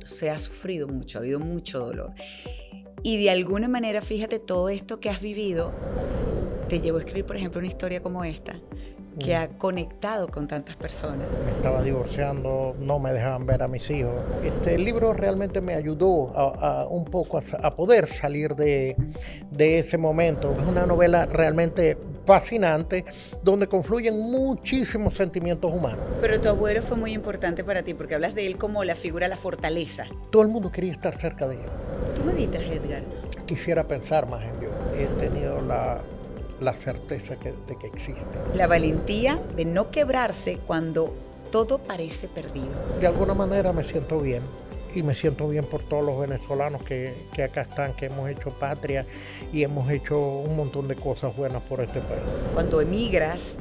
se ha sufrido mucho, ha habido mucho dolor. Y de alguna manera, fíjate, todo esto que has vivido te llevó a escribir, por ejemplo, una historia como esta, que ha conectado con tantas personas. Me estaba divorciando, no me dejaban ver a mis hijos. El libro realmente me ayudó un poco a poder salir de ese momento. Es una novela realmente fascinante, donde confluyen muchísimos sentimientos humanos. Pero tu abuelo fue muy importante para ti, porque hablas de él como la figura, la fortaleza. Todo el mundo quería estar cerca de él. ¿Tú meditas, Edgar? Quisiera pensar más en Dios. He tenido la certeza de que existe. La valentía de no quebrarse cuando todo parece perdido. De alguna manera me siento bien. Y me siento bien por todos los venezolanos que acá están, que hemos hecho patria y hemos hecho un montón de cosas buenas por este país. Cuando emigras,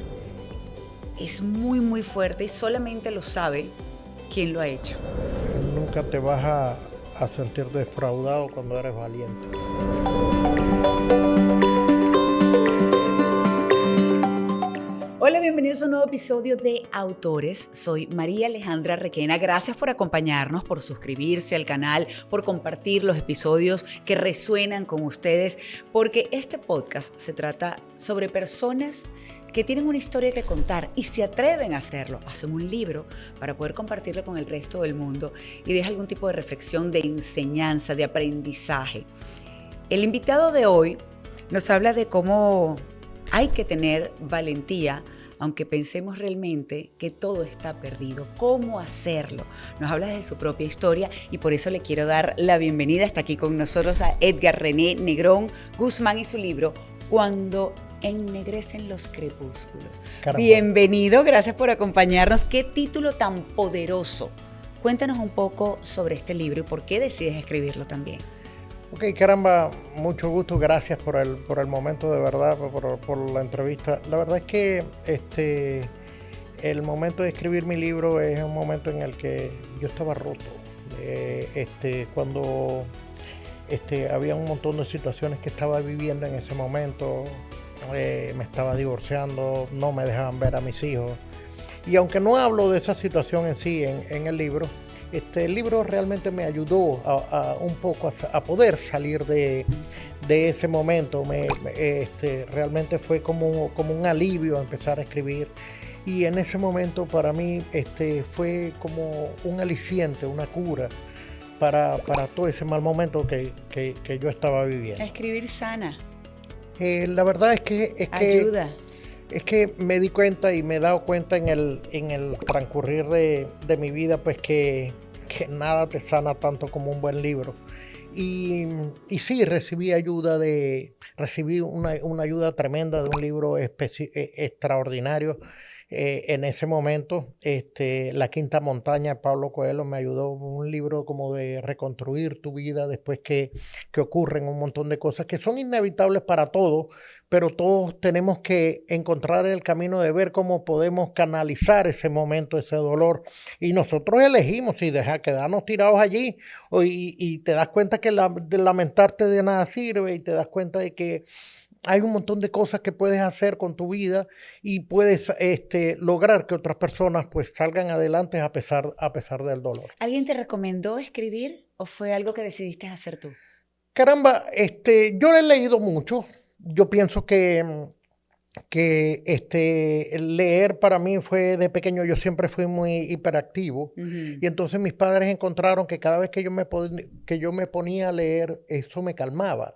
es muy, muy fuerte y solamente lo sabe quien lo ha hecho. Nunca te vas a sentir defraudado cuando eres valiente. Hola, bienvenidos a un nuevo episodio de Autores. Soy María Alejandra Requena. Gracias por acompañarnos, por suscribirse al canal, por compartir los episodios que resuenan con ustedes, porque este podcast se trata sobre personas que tienen una historia que contar y se atreven a hacerlo. Hacen un libro para poder compartirlo con el resto del mundo y deja algún tipo de reflexión, de enseñanza, de aprendizaje. El invitado de hoy nos habla de cómo hay que tener valentía, aunque pensemos realmente que todo está perdido. ¿Cómo hacerlo? Nos habla de su propia historia y por eso le quiero dar la bienvenida. Está aquí con nosotros a Edgar René Negrón Guzmán y su libro Cuando ennegrecen los crepúsculos. Caramba. Bienvenido, gracias por acompañarnos. ¿Qué título tan poderoso? Cuéntanos un poco sobre este libro y por qué decides escribirlo también. Ok, caramba, mucho gusto, gracias por el momento, de verdad, por la entrevista. La verdad es que el momento de escribir mi libro es un momento en el que yo estaba roto. Cuando había un montón de situaciones que estaba viviendo en ese momento, me estaba divorciando, no me dejaban ver a mis hijos. Y aunque no hablo de esa situación en sí en el libro, el libro realmente me ayudó un poco a poder salir de ese momento. Realmente fue como un alivio empezar a escribir. Y en ese momento para mí fue como un aliciente, una cura para todo ese mal momento que yo estaba viviendo. Escribir sana. La verdad es que ayuda. Es que me di cuenta y me he dado cuenta en el transcurrir de mi vida, pues que nada te sana tanto como un buen libro. Y sí, recibí una ayuda tremenda de un libro extraordinario. En ese momento, La Quinta Montaña de Pablo Coelho me ayudó, un libro como de reconstruir tu vida después que ocurren un montón de cosas que son inevitables para todos, pero todos tenemos que encontrar el camino de ver cómo podemos canalizar ese momento, ese dolor, y nosotros elegimos si dejar quedarnos tirados allí y te das cuenta que de lamentarte de nada sirve, y te das cuenta de que hay un montón de cosas que puedes hacer con tu vida y puedes lograr que otras personas pues salgan adelante a pesar del dolor. ¿Alguien te recomendó escribir o fue algo que decidiste hacer tú? Caramba, yo he leído mucho. Yo pienso que leer para mí fue de pequeño, yo siempre fui muy hiperactivo. Y entonces mis padres encontraron que cada vez que yo me ponía a leer, eso me calmaba.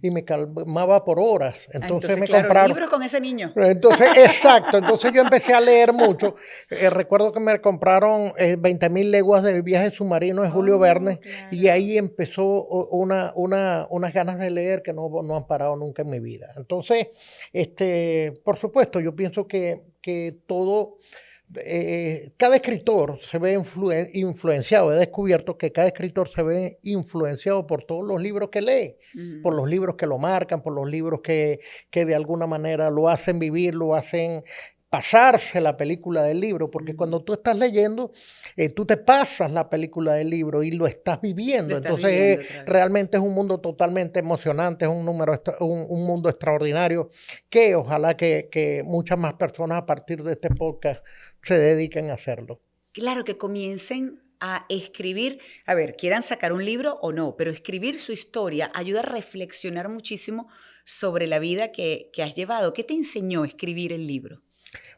Y me calmaba por horas. Entonces me compraron libros con ese niño. Entonces, exacto. Entonces yo empecé a leer mucho. Recuerdo que me compraron 20.000 leguas de viaje submarino de Julio Verne. Claro. Y ahí empezó unas ganas de leer que no han parado nunca en mi vida. Entonces, por supuesto, yo pienso que todo... cada escritor se ve influenciado. He descubierto que cada escritor se ve influenciado por todos los libros que lee, por los libros que lo marcan, por los libros que de alguna manera lo hacen vivir, lo hacen pasarse la película del libro, porque cuando tú estás leyendo, tú te pasas la película del libro y lo estás viviendo. Entonces, realmente es un mundo totalmente emocionante, es un mundo extraordinario que ojalá que muchas más personas a partir de este podcast se dediquen a hacerlo. Claro, que comiencen a escribir, a ver, quieran sacar un libro o no, pero escribir su historia ayuda a reflexionar muchísimo sobre la vida que has llevado. ¿Qué te enseñó escribir el libro?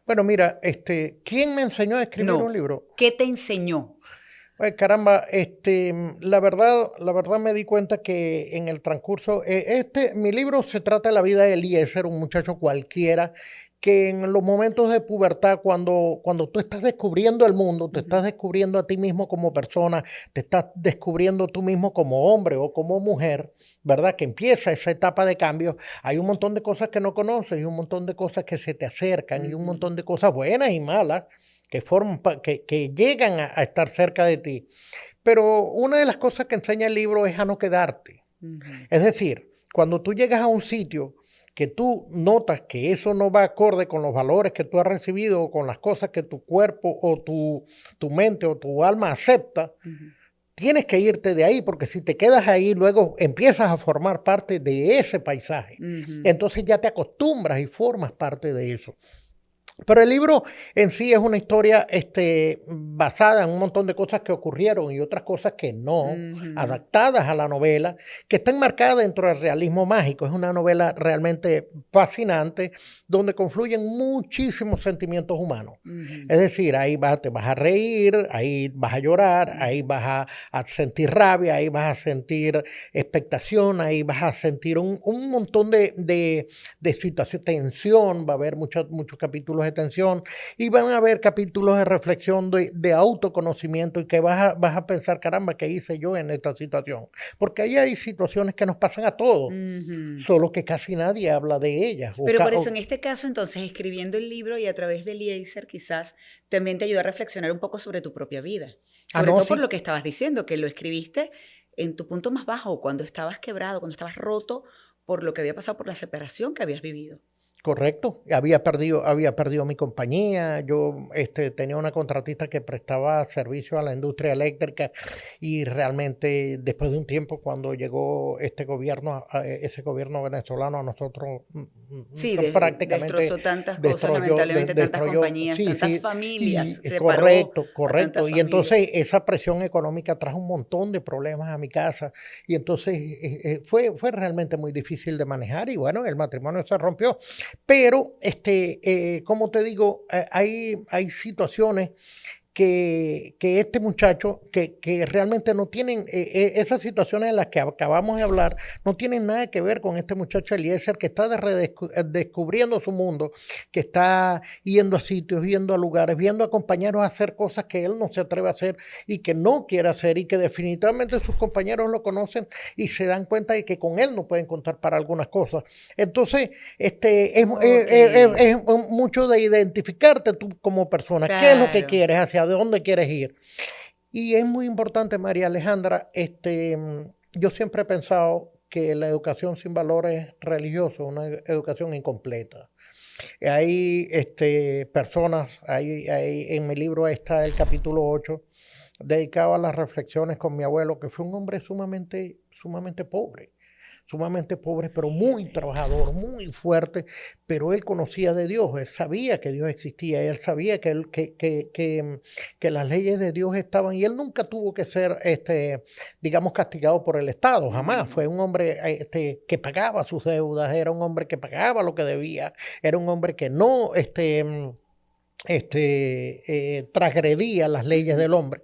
Bueno, mira, ¿quién me enseñó a escribir un No, libro? ¿qué te enseñó? Ay, caramba, la verdad me di cuenta que en el transcurso, mi libro se trata de la vida de Eliezer, un muchacho cualquiera, que en los momentos de pubertad, cuando tú estás descubriendo el mundo, te estás descubriendo a ti mismo como persona, te estás descubriendo tú mismo como hombre o como mujer, ¿verdad? Que empieza esa etapa de cambio, hay un montón de cosas que no conoces y un montón de cosas que se te acercan y un montón de cosas buenas y malas que que llegan a estar cerca de ti. Pero una de las cosas que enseña el libro es a no quedarte. Es decir, cuando tú llegas a un sitio que tú notas que eso no va acorde con los valores que tú has recibido o con las cosas que tu cuerpo o tu mente o tu alma acepta, tienes que irte de ahí, porque si te quedas ahí, luego empiezas a formar parte de ese paisaje. Entonces ya te acostumbras y formas parte de eso. Pero el libro en sí es una historia basada en un montón de cosas que ocurrieron y otras cosas que no, adaptadas a la novela, que están marcadas dentro del realismo mágico. Es una novela realmente fascinante donde confluyen muchísimos sentimientos humanos. Es decir, ahí te vas a reír, ahí vas a llorar, ahí vas a sentir rabia, ahí vas a sentir expectación, ahí vas a sentir un montón de situación, tensión, va a haber muchos capítulos de tensión y van a haber capítulos de reflexión, de autoconocimiento y que vas a pensar, caramba, ¿qué hice yo en esta situación? Porque ahí hay situaciones que nos pasan a todos, solo que casi nadie habla de ellas. Pero por eso en este caso, entonces, escribiendo el libro y a través de Eliezer, quizás también te ayuda a reflexionar un poco sobre tu propia vida. Sobre todo por lo que estabas diciendo, que lo escribiste en tu punto más bajo, cuando estabas quebrado, cuando estabas roto por lo que había pasado, por la separación que habías vivido. Correcto, había perdido mi compañía, yo tenía una contratista que prestaba servicio a la industria eléctrica y realmente después de un tiempo cuando llegó ese gobierno venezolano a nosotros Sí, prácticamente destrozó tantas cosas, lamentablemente, tantas compañías, tantas familias, separó a correcto. tantas Y entonces familias. esa presión económica trajo un montón de problemas a mi casa y entonces fue realmente muy difícil de manejar y bueno, el matrimonio se rompió. Pero, como te digo, hay situaciones que este muchacho, que realmente no tienen, esas situaciones en las que acabamos de hablar, no tienen nada que ver con este muchacho Eliezer que está descubriendo su mundo, que está yendo a sitios, yendo a lugares, viendo a compañeros hacer cosas que él no se atreve a hacer y que no quiere hacer y que definitivamente sus compañeros lo conocen y se dan cuenta de que con él no pueden contar para algunas cosas. Entonces, es mucho de identificarte tú como persona, qué es lo que Claro. quieres, hacia dónde quieres ir. Y es muy importante, María Alejandra, yo siempre he pensado que la educación sin valores religiosos es una educación incompleta. Hay personas, en mi libro está el capítulo 8, dedicado a las reflexiones con mi abuelo, que fue un hombre sumamente pobre, pero muy trabajador, muy fuerte, pero él conocía de Dios, él sabía que Dios existía, él sabía que las leyes de Dios estaban y él nunca tuvo que ser, digamos, castigado por el Estado, jamás. Fue un hombre que pagaba sus deudas, era un hombre que pagaba lo que debía, era un hombre que no transgredía las leyes del hombre.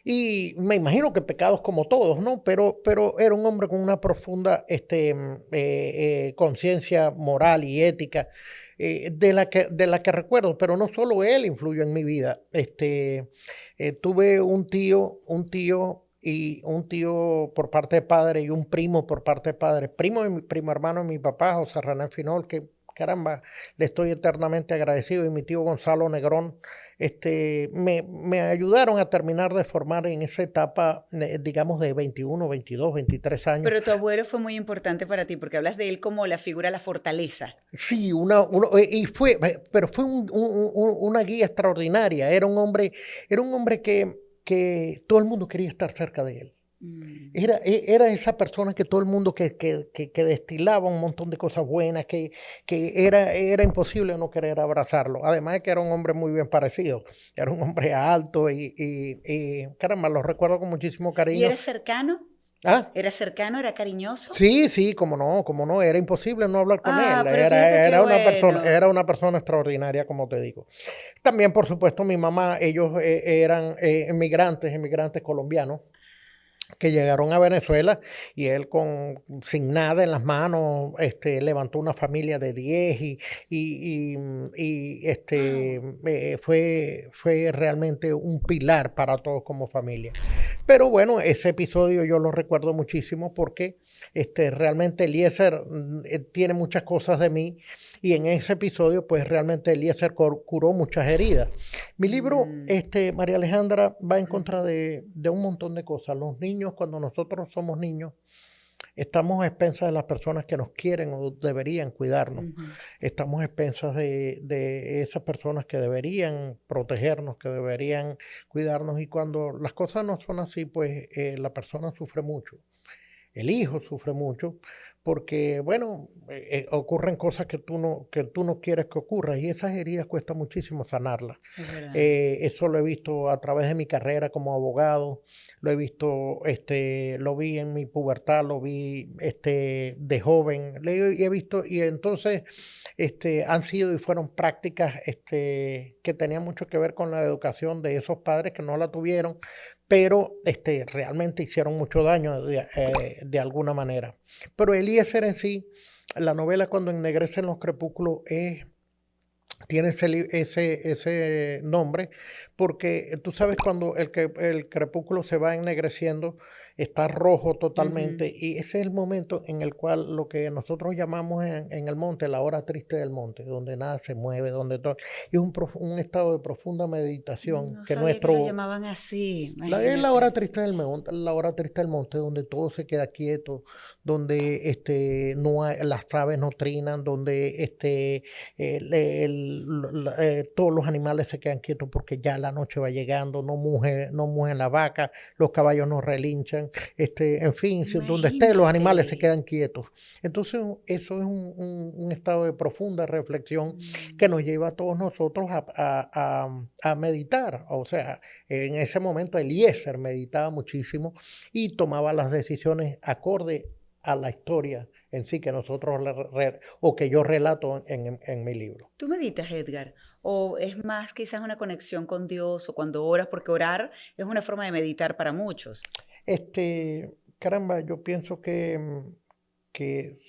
Y me imagino que pecados como todos, ¿no? Pero era un hombre con una profunda conciencia moral y ética de la que recuerdo, pero no solo él influyó en mi vida. Tuve un tío y un tío por parte de padre y un primo por parte de padre. Primo hermano de mi papá, José René Finol, que caramba, le estoy eternamente agradecido, y mi tío Gonzalo Negrón, me ayudaron a terminar de formar en esa etapa, digamos, de 21, 22, 23 años. Pero tu abuelo fue muy importante para ti porque hablas de él como la figura, la fortaleza. Sí, pero fue una guía extraordinaria. Era un hombre que todo el mundo quería estar cerca de él. Era esa persona que todo el mundo que destilaba un montón de cosas buenas, que era imposible no querer abrazarlo. Además de que era un hombre muy bien parecido. Era un hombre alto y caramba, lo recuerdo con muchísimo ¿Y cariño. era cercano? Ah, ¿Era cercano? ¿Era cariñoso? sí, como no, era imposible no hablar con Ah, él. pero fíjate qué Era bueno. una persona extraordinaria, como te digo. También, por supuesto, mi mamá, ellos eran inmigrantes colombianos que llegaron a Venezuela y él sin nada en las manos levantó una familia de 10 Wow. fue realmente un pilar para todos como familia. Pero bueno, ese episodio yo lo recuerdo muchísimo porque realmente Eliezer tiene muchas cosas de mí y en ese episodio pues realmente Eliezer curó muchas heridas. Mi libro, Mm, María Alejandra, va en ujú, contra de un montón de cosas. Los niños, cuando nosotros somos niños, estamos a expensas de las personas que nos quieren o deberían cuidarnos. ujú. Estamos a expensas de esas personas que deberían protegernos, que deberían cuidarnos. Y cuando las cosas no son así, pues la persona sufre mucho. El hijo sufre mucho porque, bueno, ocurren cosas que tú no quieres que ocurran y esas heridas cuesta muchísimo sanarlas. Es verdad. Eso lo he visto a través de mi carrera como abogado, lo he visto, lo vi en mi pubertad, lo vi de joven, y he visto, y entonces han sido y fueron prácticas que tenían mucho que ver con la educación de esos padres que no la tuvieron, pero realmente hicieron mucho daño de alguna manera. Pero Eliezer en sí, la novela Cuando ennegrecen los crepúsculos tiene ese nombre, porque tú sabes cuando el crepúsculo se va ennegreciendo, está rojo Ujú. totalmente, y ese es el momento en el cual lo que nosotros llamamos en el monte, la hora triste del monte, donde nada se mueve, donde todo, y es un estado de profunda meditación No que sabía que lo nuestro llamaban así, es la imagínate. hora triste del monte, la hora triste del monte, donde todo se queda quieto, donde no las aves no trinan, donde todos los animales se quedan quietos porque ya la noche va llegando, no mugen la vaca, los caballos no relinchan, en fin, donde esté los Imagínate. animales se quedan quietos. Entonces, eso es un estado de profunda reflexión Mm. que nos lleva a todos nosotros a meditar, o sea, en ese momento Eliezer meditaba muchísimo y tomaba las decisiones acorde a la historia en sí que nosotros o que yo relato en mi libro. ¿Tú meditas, Edgar? ¿O es más quizás una conexión con Dios o cuando oras? Porque orar es una forma de meditar para muchos. Caramba, yo pienso que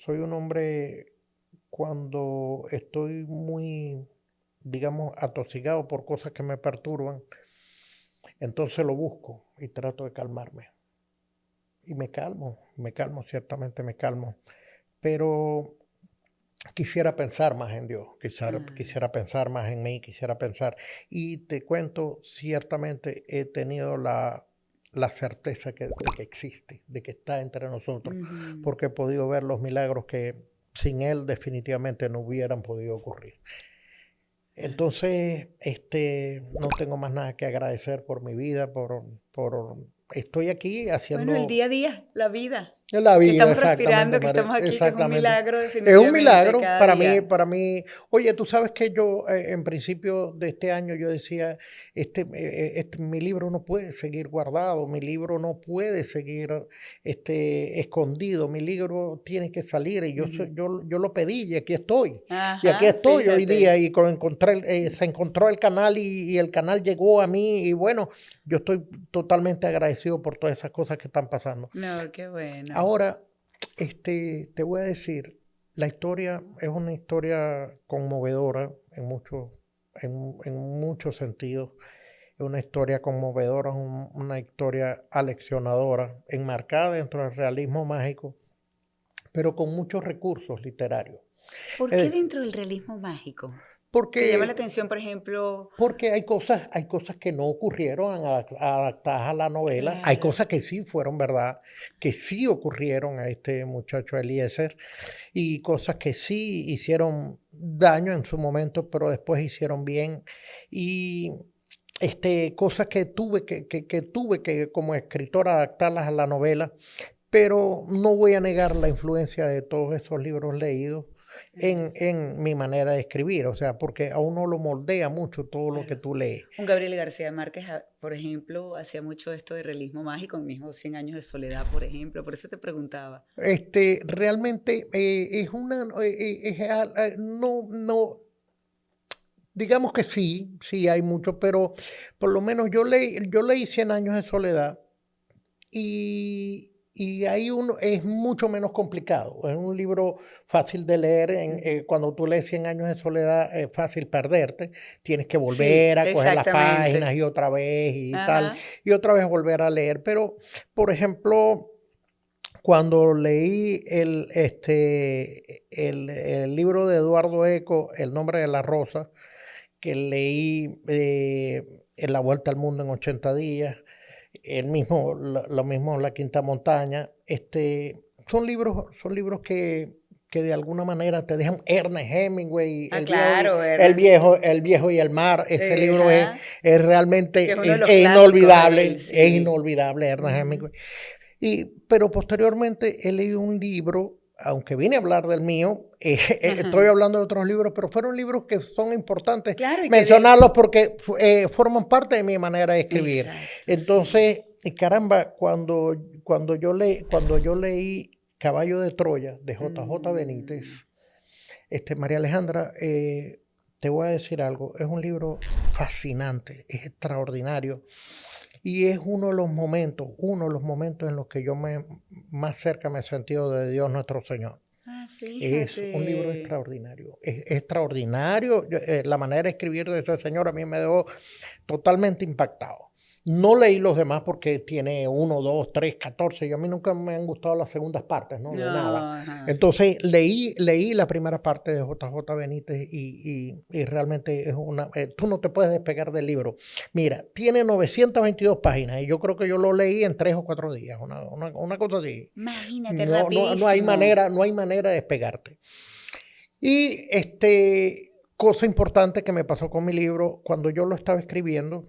soy un hombre cuando estoy muy, digamos, atosigado por cosas que me perturban, entonces lo busco y trato de calmarme. Y me calmo, ciertamente me calmo, pero quisiera pensar más en Dios, Ah, quisiera pensar más en mí, quisiera pensar. Y te cuento, ciertamente he tenido la certeza de que existe, de que está entre nosotros, ujú. porque he podido ver los milagros que sin Él definitivamente no hubieran podido ocurrir. Ah. Entonces, no tengo más nada que agradecer por mi vida, estoy aquí Bueno, el haciendo día a día, la vida, en la que vida, estamos exactamente, respirando, que María, estamos aquí, que es un exactamente. milagro Es un definitivamente milagro cada día. para mí. Oye, tú sabes que yo en principio de este año yo decía, mi libro no puede seguir guardado, mi libro no puede seguir escondido, mi libro tiene que salir y Ujú. yo lo pedí y aquí estoy. Y aquí Ajá, estoy hoy día fíjate. y se encontró el canal y el canal llegó a mí y bueno, yo estoy totalmente agradecido por todas esas cosas que están pasando. No, qué bueno. Ahora, te voy a decir, la historia es una historia conmovedora en muchos sentidos. Es una historia conmovedora, una historia aleccionadora, enmarcada dentro del realismo mágico, pero con muchos recursos literarios. ¿Por Es qué decir, dentro del realismo mágico? ¿Te llama la porque atención, por ejemplo? Porque hay cosas que no ocurrieron adaptadas a la novela, hay Claro. cosas que sí fueron verdad, que sí ocurrieron a este muchacho Eliezer, y cosas que sí hicieron daño en su momento, pero después hicieron bien. Y cosas que tuve que como escritor adaptarlas a la novela, pero no voy a negar la influencia de todos esos libros leídos en mi manera de escribir, o sea, porque a uno lo moldea mucho todo lo que tú lees. Un Gabriel García Márquez, por ejemplo, hacía mucho esto de realismo mágico, el mismo 100 años de soledad, por ejemplo, por eso te preguntaba. Realmente no, digamos que sí hay mucho, pero por lo menos yo leí 100 años de soledad y ahí es mucho menos complicado. Es un libro fácil de leer. Cuando tú lees 100 años de soledad es fácil perderte. Tienes que volver a coger las páginas y otra vez y tal, y otra vez volver a leer. Pero, por ejemplo, cuando leí el libro de Eduardo Eco, El nombre de la rosa, que leí en La vuelta al mundo en 80 días, lo mismo La quinta montaña, son libros que de alguna manera te dejan. Ernest Hemingway, el viejo y el mar, ese libro es realmente inolvidable, sí. Es inolvidable Ernest Hemingway. Pero posteriormente he leído un libro, aunque vine a hablar del mío, estoy hablando de otros libros, pero fueron libros que son importantes mencionarlos porque forman parte de mi manera de escribir. Exacto, entonces, caramba, cuando yo leí Caballo de Troya, de J.J. Benítez, María Alejandra, te voy a decir algo, es un libro fascinante, es extraordinario. Y es uno de los momentos en los que yo más cerca me he sentido de Dios nuestro Señor. Es un libro extraordinario. Es extraordinario. La manera de escribir de ese señor a mí me dejó totalmente impactado. No leí los demás porque tiene 1, 2, 3, 14. Y a mí nunca me han gustado las segundas partes, ¿no? De nada. Entonces leí la primera parte de J.J. Benítez y realmente es tú no te puedes despegar del libro. Mira, tiene 922 páginas y yo creo que yo lo leí en 3 o 4 días. Una cosa así. Imagínate, rapidísimo. No hay manera de despegarte. Y cosa importante que me pasó con mi libro, cuando yo lo estaba escribiendo,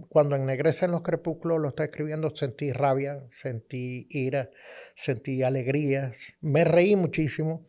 cuando Ennegrece en los crepúsculos lo estaba escribiendo, sentí rabia, sentí ira, sentí alegría, me reí muchísimo.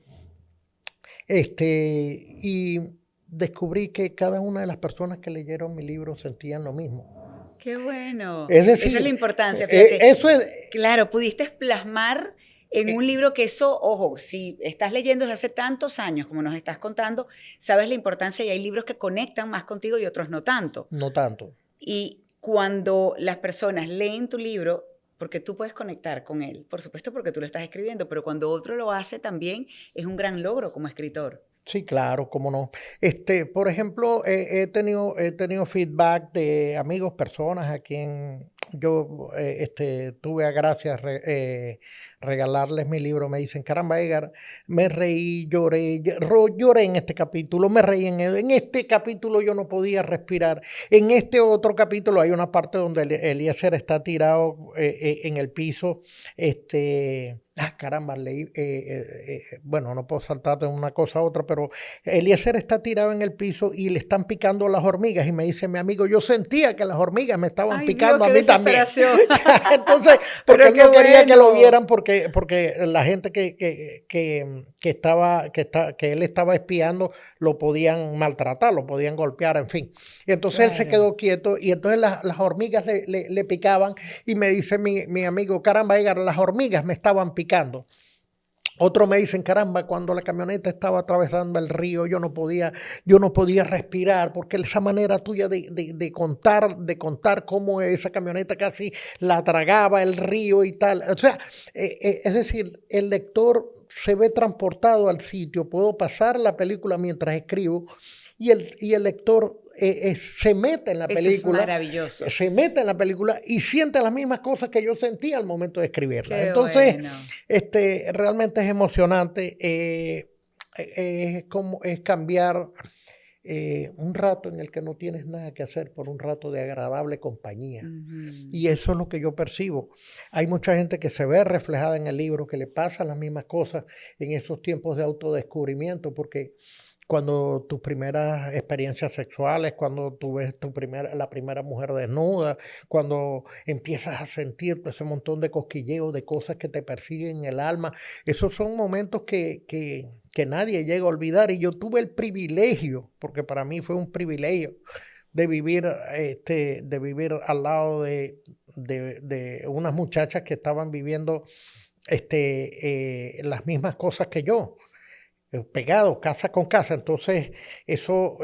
Y descubrí que cada una de las personas que leyeron mi libro sentían lo mismo. ¡Qué bueno! Es decir, esa es la importancia. Fíjate, eso es... Claro, pudiste plasmar en un libro que eso, ojo, si estás leyendo desde hace tantos años, como nos estás contando, sabes la importancia y hay libros que conectan más contigo y otros no tanto. No tanto. Y cuando las personas leen tu libro, porque tú puedes conectar con él, por supuesto porque tú lo estás escribiendo, pero cuando otro lo hace también es un gran logro como escritor. Sí, claro, cómo no. Por ejemplo, he tenido feedback de amigos, personas a quien yo tuve a gracia regalarles mi libro. Me dicen, caramba, Edgar, me reí, lloré en este capítulo, me reí en este capítulo yo no podía respirar. En este otro capítulo hay una parte donde Eliezer está tirado en el piso, caramba, leí, bueno, no puedo saltar de una cosa a otra, pero Eliezer está tirado en el piso y le están picando las hormigas y me dice mi amigo, yo sentía que las hormigas me estaban picando, Dios, a mí también. Entonces, porque él no quería que lo vieran porque la gente que él estaba espiando lo podían maltratar, lo podían golpear, en fin. Y entonces él se quedó quieto y entonces las hormigas le picaban y me dice mi amigo, caramba, Edgar, las hormigas me estaban picando. Otros me dicen, caramba, cuando la camioneta estaba atravesando el río, yo no podía respirar, porque esa manera tuya de contar cómo esa camioneta casi la tragaba el río y tal. O sea, es decir, el lector se ve transportado al sitio. Puedo pasar la película mientras escribo y el lector se mete en la película. Eso es maravilloso. Se mete en la película y siente las mismas cosas que yo sentía al momento de escribirla. Qué entonces, bueno. Realmente es emocionante. Es cambiar un rato en el que no tienes nada que hacer por un rato de agradable compañía. Y eso es lo que yo percibo. Hay mucha gente que se ve reflejada en el libro, que le pasan las mismas cosas en esos tiempos de autodescubrimiento, porque cuando tus primeras experiencias sexuales, cuando tú ves la primera mujer desnuda, cuando empiezas a sentir ese montón de cosquilleos, de cosas que te persiguen en el alma. Esos son momentos que nadie llega a olvidar. Y yo tuve el privilegio, porque para mí fue un privilegio, de vivir al lado de unas muchachas que estaban viviendo las mismas cosas que yo, pegados, casa con casa. Entonces, eso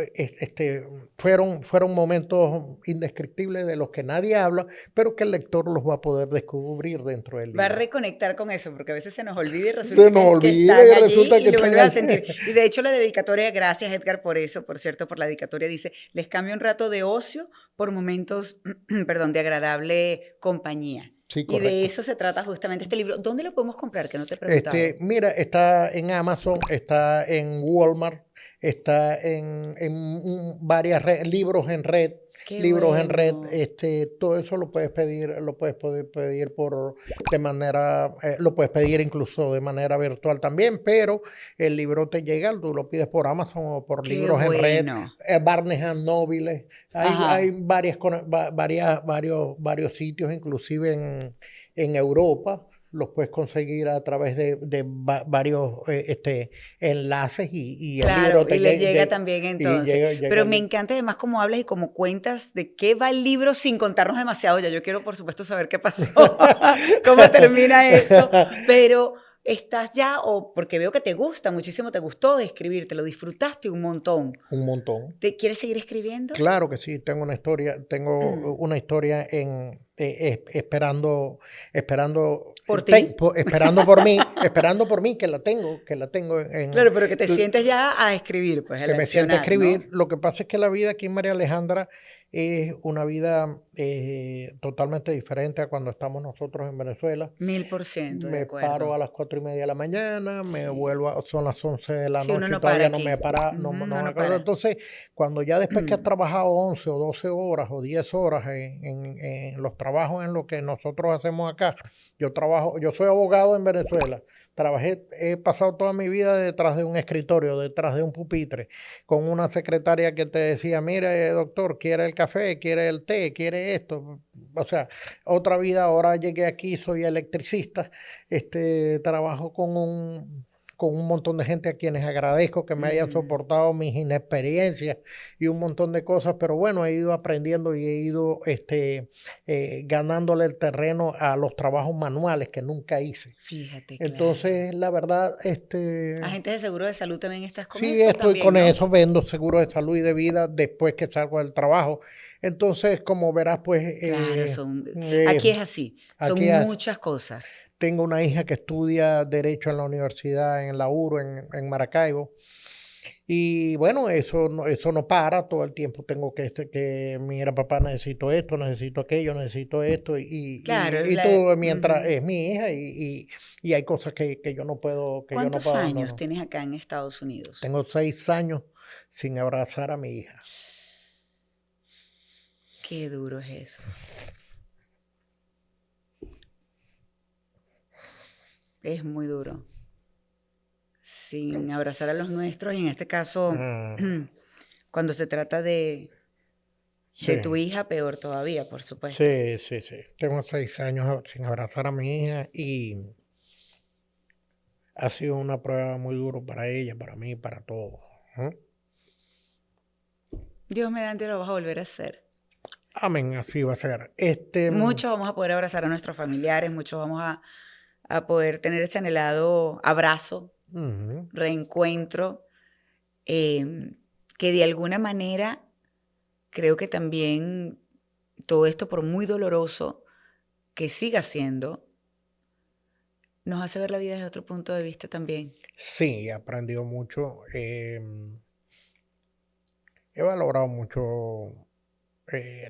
fueron momentos indescriptibles de los que nadie habla, pero que el lector los va a poder descubrir dentro del Va a libro. reconectar con eso, porque a veces se nos olvida y Se resulta nos que olvida están y allí resulta y que lo están vuelves a allí. sentir. Y de hecho la dedicatoria, gracias Edgar por eso, por cierto, por la dedicatoria, dice, les cambio un rato de ocio por momentos, perdón, de agradable compañía. Sí, Y de correcto. eso se trata justamente este libro. ¿Dónde lo podemos comprar? Que no te he preguntado. Mira, está en Amazon, está en Walmart, está varias libros en red, Qué libros en red. bueno. Todo eso lo puedes pedir, lo puedes pedir incluso de manera virtual también, pero el libro te llega, tú lo pides por Amazon o por Qué libros en red, bueno. Barnes and Noble. Hay Ajá. varios sitios, inclusive en Europa. Los puedes conseguir a través de varios enlaces y el libro Claro, y te les llega llega, también y entonces. llega Pero el me libro. encanta además cómo hablas y cómo cuentas de qué va el libro sin contarnos demasiado. Ya yo quiero, por supuesto, saber qué pasó, cómo termina esto, pero estás ya, o porque veo que te gusta muchísimo, te gustó escribir, te lo disfrutaste un montón. Un montón. ¿Te quieres seguir escribiendo? Claro que sí, tengo una historia Por ti. esperando por mí, que la tengo Claro, pero que te sientes ya a escribir, pues a que me sienta a leccionar, escribir. ¿no? Lo que pasa es que la vida aquí en María Alejandra es una vida totalmente diferente a cuando estamos nosotros en Venezuela. 1000% de Me paro acuerdo. a las 4:30 de la mañana, Sí. son las 11 de la Sí, uno noche y no para todavía no me aquí. he parado, No, no me no acuerdo. para. Entonces, cuando ya después que has trabajado 11 o 12 horas o 10 horas en los trabajos en lo que nosotros hacemos acá, yo soy abogado en Venezuela. He pasado toda mi vida detrás de un escritorio, detrás de un pupitre, con una secretaria que te decía, mire, doctor, ¿quiere el café? ¿Quiere el té? ¿Quiere esto? O sea, otra vida, ahora llegué aquí, soy electricista, trabajo con un montón de gente a quienes agradezco que me hayan soportado mis inexperiencias y un montón de cosas, pero bueno, he ido aprendiendo y he ido ganándole el terreno a los trabajos manuales que nunca hice. Fíjate, claro. Entonces, la verdad, Agentes de seguro de salud también estás con sí, eso estoy también, con ¿no? eso, vendo seguro de salud y de vida después que salgo del trabajo. Entonces, como verás, pues Claro, aquí es así, aquí son muchas cosas. tengo una hija que estudia Derecho en la universidad, en la URO, en Maracaibo. Y bueno, eso no para, todo el tiempo tengo mira, papá, necesito esto, necesito aquello, necesito esto, Claro, y todo mientras es mi hija, y hay cosas que yo no puedo, ¿cuántos años abandonar. tienes acá en Estados Unidos? Tengo 6 años sin abrazar a mi hija. Qué duro es eso. Es muy duro. Sin abrazar a los nuestros, y en este caso, cuando se trata de tu Sí, hija, peor todavía, por supuesto. sí, sí, sí. Tengo 6 años sin abrazar a mi hija y ha sido una prueba muy dura para ella, para mí, para todos. Dios mediante lo vas a volver a hacer. Amén, así va a ser. Muchos vamos a poder abrazar a nuestros familiares, muchos vamos a poder tener ese anhelado abrazo, reencuentro, que de alguna manera creo que también todo esto, por muy doloroso que siga siendo, nos hace ver la vida desde otro punto de vista también. Sí, he aprendido mucho. He valorado mucho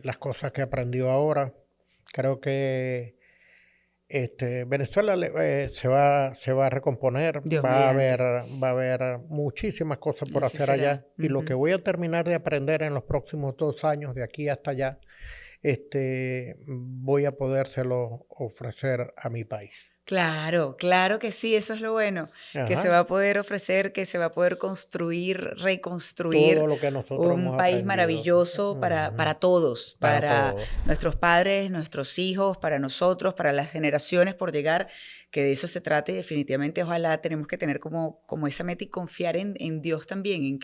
las cosas que he aprendido ahora. Creo que Venezuela se va a recomponer, Dios mediante. va a haber muchísimas cosas Y por así hacer será. allá. Y lo que voy a terminar de aprender en los próximos 2 años, de aquí hasta allá, voy a podérselo ofrecer a mi país. Claro, claro que sí, eso es lo bueno, que se Ajá. va a poder ofrecer, que se va a poder construir, Todo reconstruir lo que nosotros un hemos país aprendido. maravilloso Ujú. para todos, Para para todos. nuestros padres, nuestros hijos, para nosotros, para las generaciones por llegar, que de eso se trata y definitivamente ojalá tenemos que tener como esa meta y confiar en Dios también,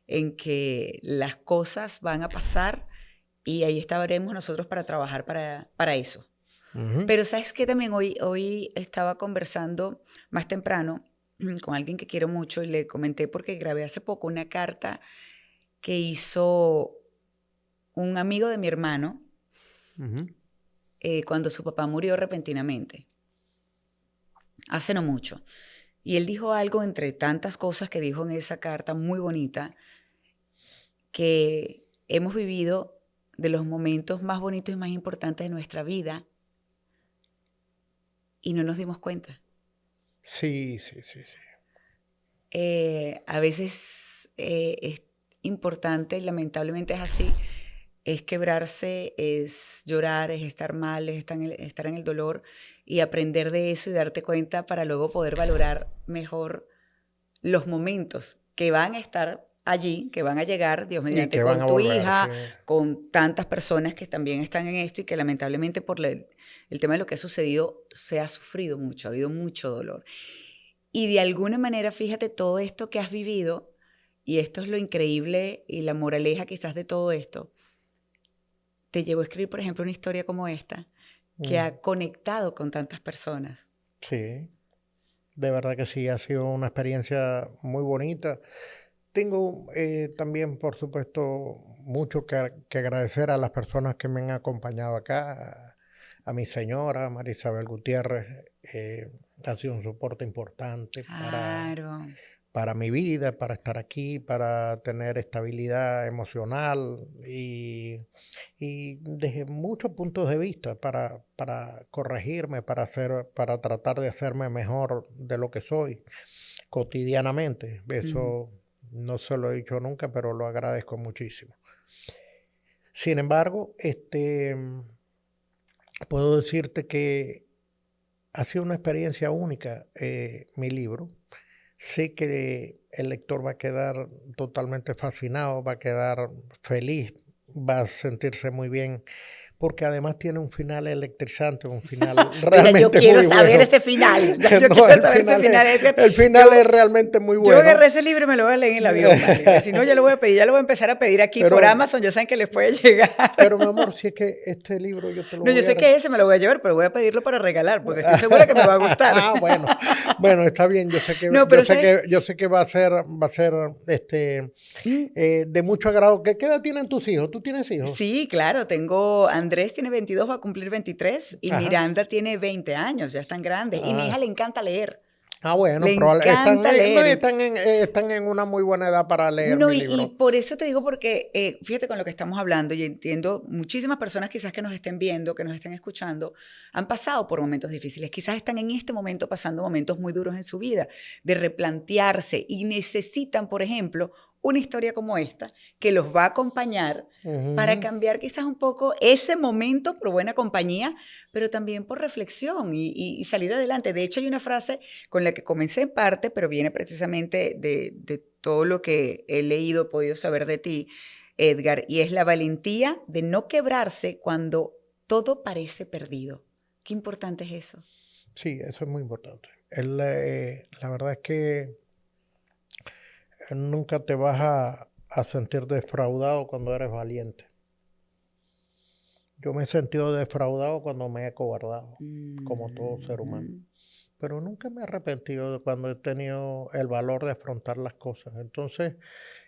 en que las cosas van a pasar y ahí estaremos nosotros para trabajar para eso. Ujú. Pero sabes que también hoy estaba conversando más temprano con alguien que quiero mucho y le comenté porque grabé hace poco una carta que hizo un amigo de mi hermano Ujú. cuando su papá murió repentinamente, hace no mucho. Y él dijo algo entre tantas cosas que dijo en esa carta muy bonita, que hemos vivido de los momentos más bonitos y más importantes de nuestra vida y no nos dimos cuenta. Sí, sí, sí, sí. A veces es importante, y lamentablemente es así, es quebrarse, es llorar, es estar mal, es estar en el dolor y aprender de eso y darte cuenta para luego poder valorar mejor los momentos que van a estar allí, que van a llegar, Dios Y mediante, que van con a tu volver, sí. hija, con tantas personas que también están en esto y que lamentablemente el tema de lo que ha sucedido se ha sufrido mucho, ha habido mucho dolor. Y de alguna manera, fíjate, todo esto que has vivido, y esto es lo increíble y la moraleja quizás de todo esto, te llevó a escribir, por ejemplo, una historia como esta, que Mm, ha conectado con tantas personas. sí, de verdad que sí, ha sido una experiencia muy bonita. Tengo también, por supuesto, mucho que agradecer a las personas que me han acompañado acá, a mi señora, Marisabel Gutiérrez, ha sido un soporte importante Claro. para mi vida, para estar aquí, para tener estabilidad emocional y desde muchos puntos de vista para corregirme, para tratar de hacerme mejor de lo que soy cotidianamente. Ujú. Eso no se lo he dicho nunca, pero lo agradezco muchísimo. Sin embargo, puedo decirte que ha sido una experiencia única mi libro. Sé que el lector va a quedar totalmente fascinado, va a quedar feliz, va a sentirse muy bien, porque además tiene un final electrizante, un final Mira, yo realmente quiero muy saber bueno. ese final. Yo No, quiero saber ese final. Es que el final yo, es realmente muy yo bueno. agarré ese libro y me lo voy a leer en el avión, ¿vale? Porque si no, ya lo voy a pedir, ya lo voy a empezar a pedir aquí por Pero, Amazon. Ya saben que les puede llegar. pero mi amor, si es que este libro yo te lo No, yo voy a... sé que ese me lo voy a llevar, pero voy a pedirlo para regalar, porque estoy segura que me va a gustar. Ah, bueno, bueno, está bien. No, pero ¿sabes? Yo sé que va a ser, Mm, de mucho agrado. ¿Qué edad tienen tus hijos? ¿Tú tienes hijos? sí, claro, tengo, Andrés tiene 22, va a cumplir 23, y Ajá. Miranda tiene 20 años, ya están grandes, y mi hija Ah, le encanta leer, bueno, le encanta no, leer. están en una muy buena edad para leer No, mi y libro. por eso te digo, porque fíjate con lo que estamos hablando, y entiendo, muchísimas personas quizás que nos estén viendo, que nos estén escuchando, han pasado por momentos difíciles, quizás están en este momento pasando momentos muy duros en su vida, de replantearse, y necesitan, por ejemplo, una historia como esta, que los va a acompañar para Ujú. cambiar quizás un poco ese momento por buena compañía, pero también por reflexión y salir adelante. De hecho, hay una frase con la que comencé en parte, pero viene precisamente de todo lo que he leído, he podido saber de ti, Edgar, y es la valentía de no quebrarse cuando todo parece perdido. Qué importante es eso. Sí, eso es muy importante. La verdad es que nunca te vas a sentir defraudado cuando eres valiente. Yo me he sentido defraudado cuando me he acobardado, como todo ser humano. Mm, Pero nunca me he arrepentido de cuando he tenido el valor de afrontar las cosas. Entonces,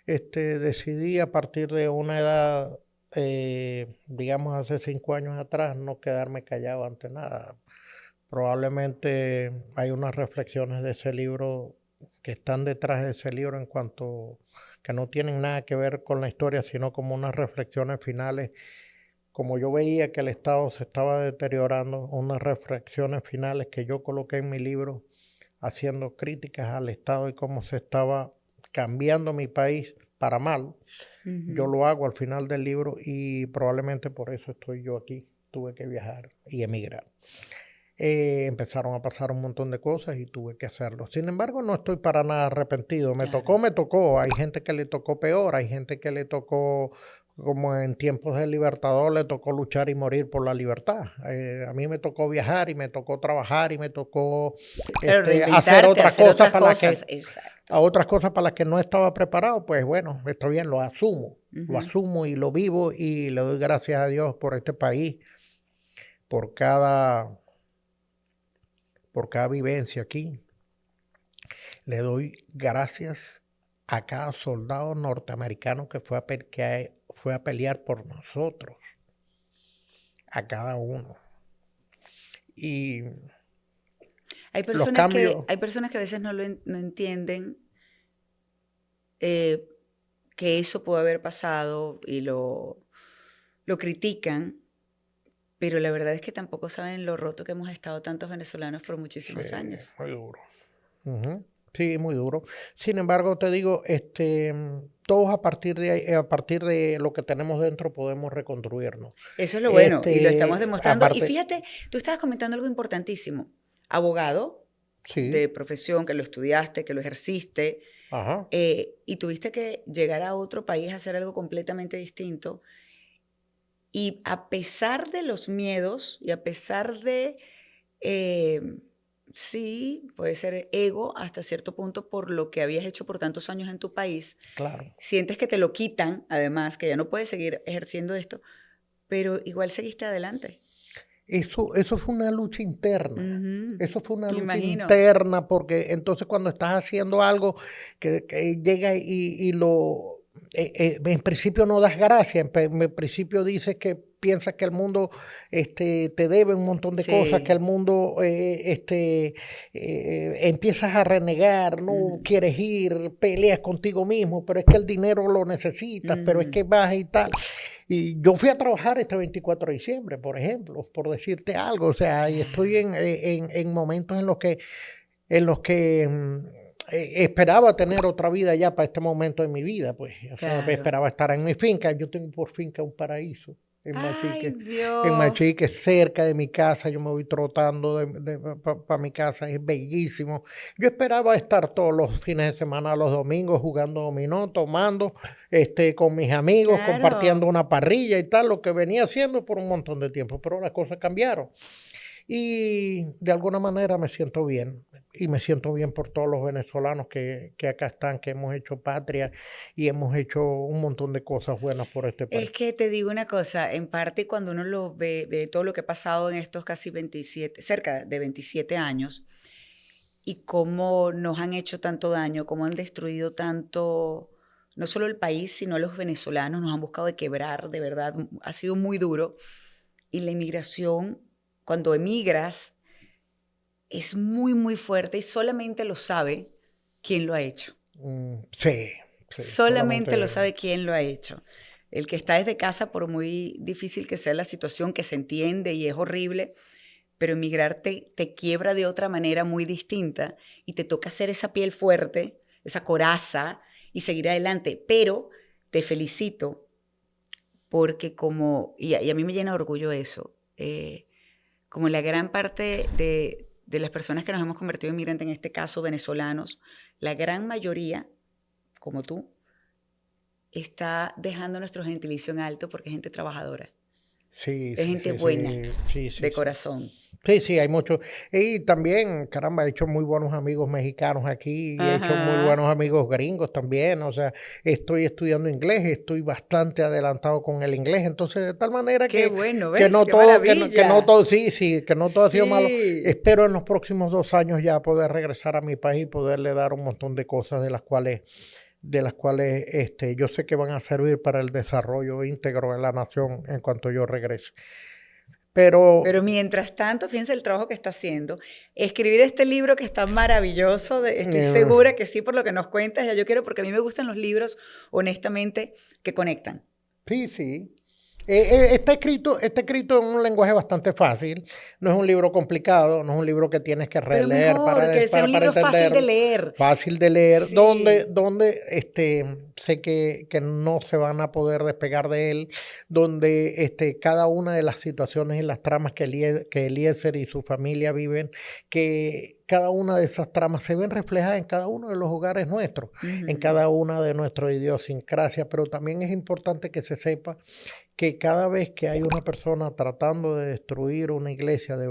decidí a partir de una edad, digamos hace 5 años atrás, no quedarme callado ante nada. Probablemente hay unas reflexiones de ese libro que están detrás de ese libro en cuanto que no tienen nada que ver con la historia, sino como unas reflexiones finales. Como yo veía que el Estado se estaba deteriorando, unas reflexiones finales que yo coloqué en mi libro haciendo críticas al Estado y cómo se estaba cambiando mi país para mal. Yo ujú. lo hago al final del libro y probablemente por eso estoy yo aquí. Tuve que viajar y emigrar. empezaron a pasar un montón de cosas y tuve que hacerlo. Sin embargo, no estoy para nada arrepentido. Me tocó. Hay gente que le tocó peor, hay gente que le tocó, como en tiempos del Libertador, le tocó luchar y morir por la libertad. A mí me tocó viajar y me tocó trabajar y me tocó hacer otras cosas para las que, exacto. a otras cosas para las que no estaba preparado. Pues bueno, está bien, lo asumo. Lo asumo y lo vivo y le doy gracias a Dios por este país, por cada vivencia aquí. Le doy gracias a cada soldado norteamericano que fue a pelear por nosotros, a cada uno. Y hay personas que a veces no entienden que eso pudo haber pasado y lo critican, pero la verdad es que tampoco saben lo roto que hemos estado tantos venezolanos por muchísimos años. Muy duro. Sí, muy duro. Sin embargo, te digo, todos a partir de lo que tenemos dentro podemos reconstruirnos. Eso es lo bueno y lo estamos demostrando. Y fíjate, tú estabas comentando algo importantísimo. Abogado de profesión, que lo estudiaste, que lo ejerciste, y tuviste que llegar a otro país a hacer algo completamente distinto. Y a pesar de los miedos y a pesar de, sí, puede ser ego hasta cierto punto por lo que habías hecho por tantos años en tu país, claro, sientes que te lo quitan, además, que ya no puedes seguir ejerciendo esto, pero igual seguiste adelante. Eso fue una lucha interna. Eso fue una lucha interna, porque entonces cuando estás haciendo algo que llega y lo... en principio no das gracias, en principio dices que piensas que el mundo te debe un montón de cosas, que el mundo empiezas a renegar, no quieres ir, peleas contigo mismo, pero es que el dinero lo necesitas, pero es que vas y tal. Y yo fui a trabajar este 24 de diciembre, por ejemplo, por decirte algo, o sea, y estoy en momentos en los que esperaba tener otra vida ya para este momento de mi vida, pues, o sea, esperaba estar en mi finca. Yo tengo por finca un paraíso en Machique, cerca de mi casa. Yo me voy trotando para mi casa, es bellísimo. Yo esperaba estar todos los fines de semana, los domingos, jugando dominó, tomando con mis amigos, compartiendo una parrilla y tal, lo que venía haciendo por un montón de tiempo, pero las cosas cambiaron. Y de alguna manera me siento bien, y me siento bien por todos los venezolanos que acá están, que hemos hecho patria y hemos hecho un montón de cosas buenas por este país. Es que te digo una cosa, en parte cuando uno lo ve todo lo que ha pasado en estos casi cerca de 27 años, y cómo nos han hecho tanto daño, cómo han destruido tanto, no solo el país, sino a los venezolanos, nos han buscado de quebrar, de verdad, ha sido muy duro. Y la inmigración, cuando emigras, es muy, muy fuerte y solamente lo sabe quien lo ha hecho. Sí. Solamente lo sabe quien lo ha hecho. El que está desde casa, por muy difícil que sea la situación, que se entiende y es horrible, pero emigrar te quiebra de otra manera muy distinta y te toca hacer esa piel fuerte, esa coraza y seguir adelante. Pero te felicito porque y a mí me llena de orgullo eso, como la gran parte de las personas que nos hemos convertido en migrantes, en este caso venezolanos, la gran mayoría, como tú, está dejando nuestro gentilicio en alto porque es gente trabajadora. Es gente buena, de corazón. Sí, hay mucho. Y también, caramba, he hecho muy buenos amigos mexicanos aquí, y he hecho muy buenos amigos gringos también. O sea, estoy estudiando inglés, estoy bastante adelantado con el inglés. Entonces, de tal manera que no todo ha sido malo. Espero en los próximos 2 años ya poder regresar a mi país y poderle dar un montón de cosas de las cuales yo sé que van a servir para el desarrollo íntegro de la nación en cuanto yo regrese. Pero mientras tanto, fíjense el trabajo que está haciendo. Escribir este libro que está maravilloso, estoy segura que sí, por lo que nos cuentas. Ya yo quiero, porque a mí me gustan los libros, honestamente, que conectan. Sí. Está escrito en un lenguaje bastante fácil. No es un libro complicado, no es un libro que tienes que Pero releer mejor, que sea un libro fácil de leer. Fácil de leer, Sí. donde sé que no se van a poder despegar de él, donde cada una de las situaciones y las tramas que Eliezer y su familia viven, que cada una de esas tramas se ven reflejadas en cada uno de los hogares nuestros, en cada una de nuestras idiosincrasias, pero también es importante que se sepa que cada vez que hay una persona tratando de destruir una iglesia, de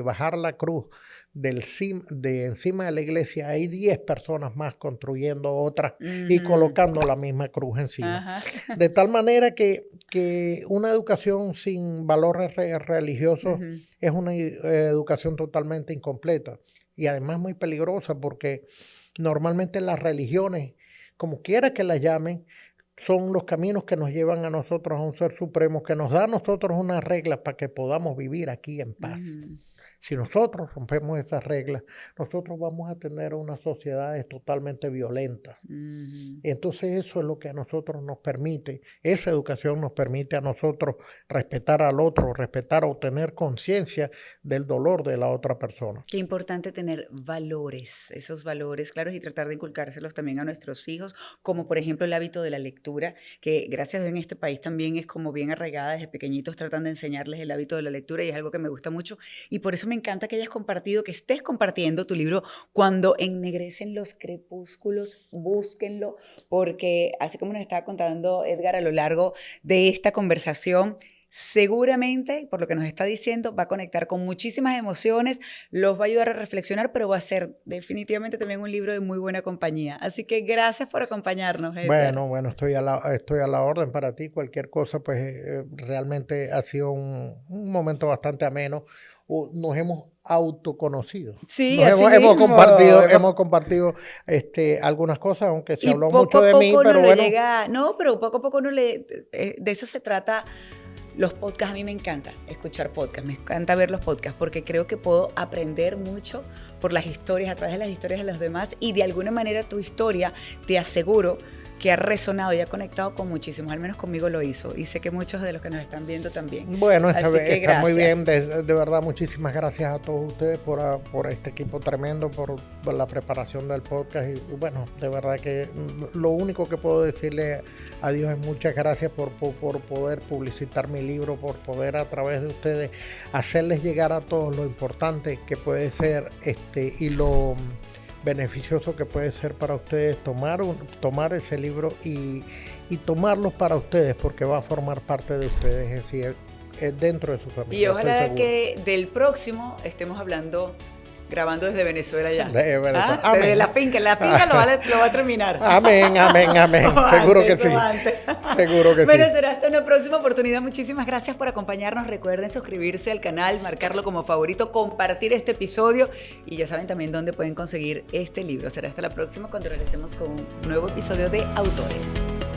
bajar la cruz de encima de la iglesia, hay 10 personas más construyendo otra y colocando la misma cruz encima. Ajá. De tal manera que una educación sin valores religiosos es una educación totalmente incompleta y además muy peligrosa, porque normalmente las religiones, como quiera que las llamen, son los caminos que nos llevan a nosotros a un ser supremo, que nos da a nosotros unas reglas para que podamos vivir aquí en paz. Si nosotros rompemos esas reglas, nosotros vamos a tener unas sociedades totalmente violentas. Entonces eso es lo que a nosotros nos permite, esa educación nos permite a nosotros respetar al otro, respetar o tener conciencia del dolor de la otra persona. Qué importante tener valores, esos valores claros, y tratar de inculcárselos también a nuestros hijos, como por ejemplo el hábito de la lectura, que gracias a Dios en este país también es como bien arraigada. Desde pequeñitos tratan de enseñarles el hábito de la lectura y es algo que me gusta mucho, y por eso me encanta que hayas compartido, que estés compartiendo tu libro Cuando ennegrecen los crepúsculos. Búsquenlo, porque así como nos estaba contando Edgar a lo largo de esta conversación, seguramente, por lo que nos está diciendo, va a conectar con muchísimas emociones, los va a ayudar a reflexionar, pero va a ser definitivamente también un libro de muy buena compañía. Así que gracias por acompañarnos, Edgar. Bueno, estoy a la orden para ti. Cualquier cosa, pues realmente ha sido un momento bastante ameno. Nos hemos autoconocido. Sí, hemos compartido algunas cosas, aunque se habló mucho de mí, pero bueno. Pero poco a poco uno de eso se trata. Los podcasts, a mí me encanta escuchar podcasts, me encanta ver los podcasts, porque creo que puedo aprender mucho por las historias, a través de las historias de los demás, y de alguna manera tu historia, te aseguro que ha resonado y ha conectado con muchísimos, al menos conmigo lo hizo, y sé que muchos de los que nos están viendo también. Bueno, está muy bien, de verdad, muchísimas gracias a todos ustedes por este equipo tremendo, por la preparación del podcast, y bueno, de verdad que lo único que puedo decirle a Dios es muchas gracias por poder publicitar mi libro, por poder a través de ustedes hacerles llegar a todos lo importante que puede ser y lo beneficioso que puede ser para ustedes tomar ese libro y tomarlos para ustedes, porque va a formar parte de ustedes, es decir, dentro de su familia. Y ojalá que del próximo estemos grabando desde Venezuela ya. Desde la finca lo va a terminar. Amén. Seguro que sí. Seguro que bueno, será hasta una próxima oportunidad. Muchísimas gracias por acompañarnos. Recuerden suscribirse al canal, marcarlo como favorito, compartir este episodio, y ya saben también dónde pueden conseguir este libro. Será hasta la próxima cuando regresemos con un nuevo episodio de Autores.